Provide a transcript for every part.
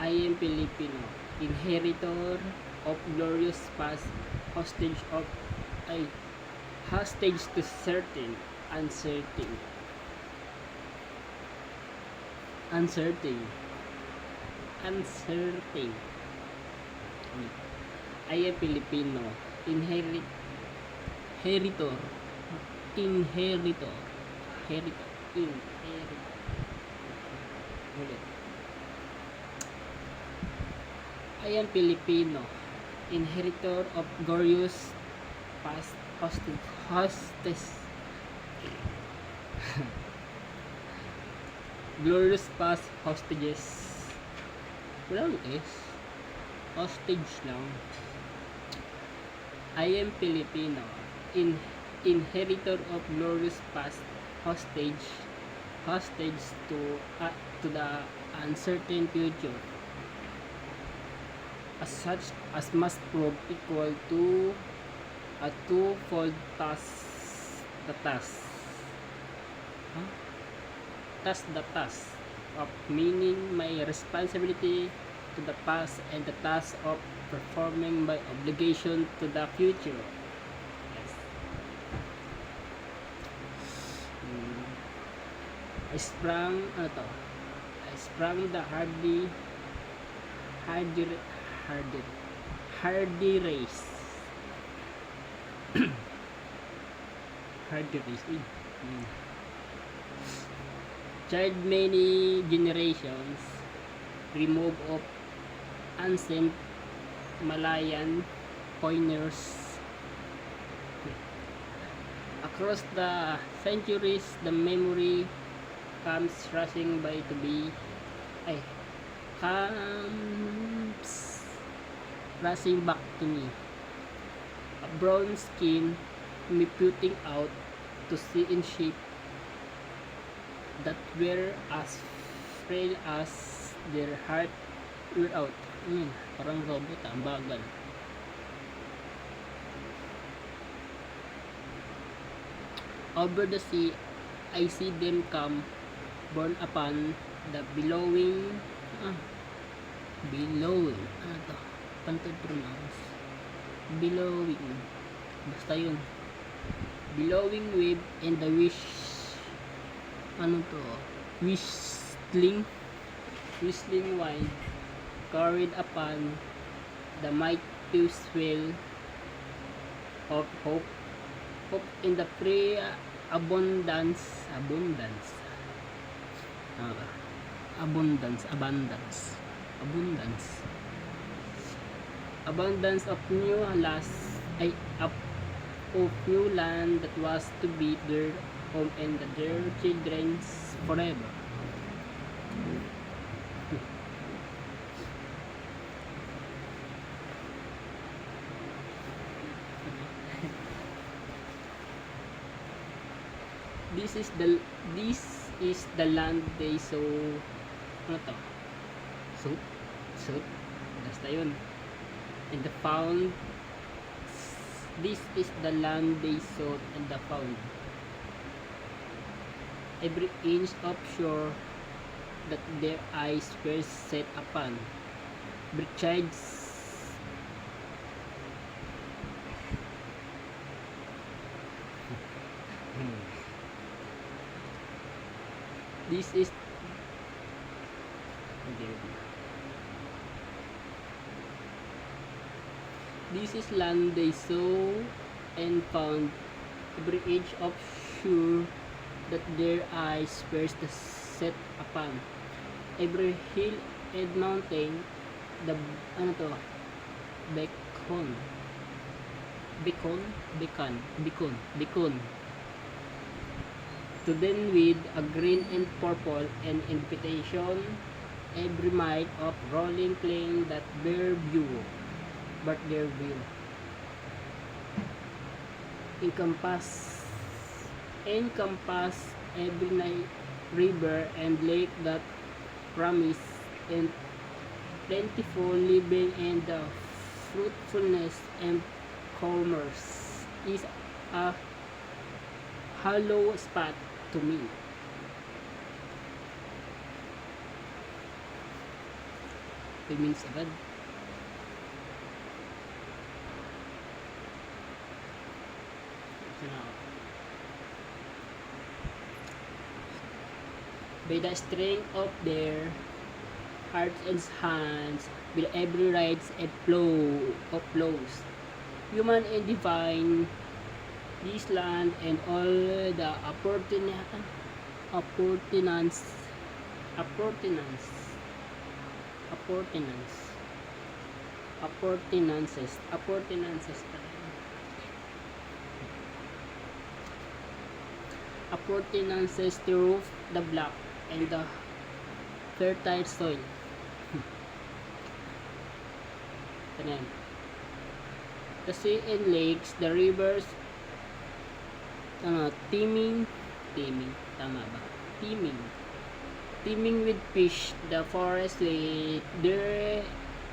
I am Filipino, inheritor of glorious past, hostage of ay hostage to certain, uncertain, uncertain, uncertain. I am Filipino, inherit, inheritor, inheritor, inheritor, inheritor. Ulit. I am Filipino, inheritor of glorious past, hostage, glorious past hostages. Walang S. Hostage lang. I am Filipino, inheritor of glorious past, hostage to the uncertain future. As such as must prove equal to a twofold task, the task. The task of meaning my responsibility to the past and the task of performing my obligation to the future. Yes. I sprang the hardy race. Hardy race. Child many generations, remove of ancient Malayan pioneers. Across the centuries, the memory comes rushing by to be comes rushing back to me. A brown skin me putting out to see in shape that were as frail as their heart were out. Parang robot, ang bagal. Over the sea, I see them come, borne upon the billowing, paano to pronounce? Billowing, basta yun. Billowing wave and the whistling wine, carried upon the mighty swell of hope in the abundance of new of new land that was to be their home and their children's forever. This is the land they sow. Soup. Basta yun. And the found. This is the land they sought and the found. Every inch of shore that their eyes were set upon. Besides This is land they saw and found, every edge of shore that their eyes were set upon, every hill and mountain, the beacon to them with a green and purple and invitation, every mile of rolling plain that their view encompass every night river and lake that promise and plentiful living and the fruitfulness and commerce is a hollow spot to me. 5 minutes agad. Ito na ako. By the strength of their hearts and hands, with every rights and flows, human and divine, this land and all the appurtenances to roof the block and the fertile soil. Ito na yan. The sea and lakes, the rivers, teeming, tama ba? Teeming with fish, the forest lake, their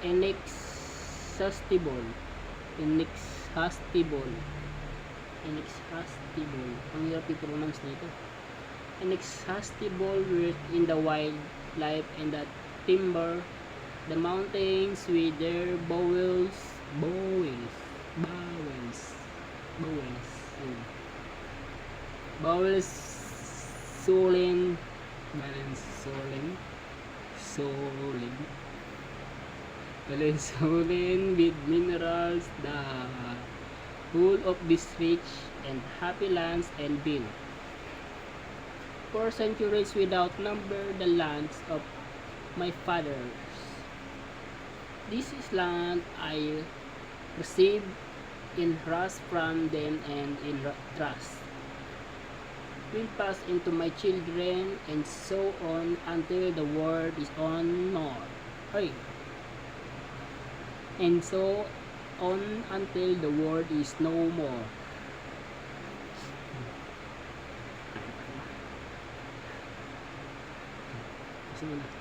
inexhaustible. Ang hirap i-pronounce nito. Inexhaustible worth in the wildlife and the timber, the mountains with their bowels, soaring with minerals, the whole of this rich and happy lands and build for centuries without number the lands of my fathers. This is land I received in trust from them, and in trust will pass into my children, and so on until the world is on north. And so on until the world is no more. Sige na.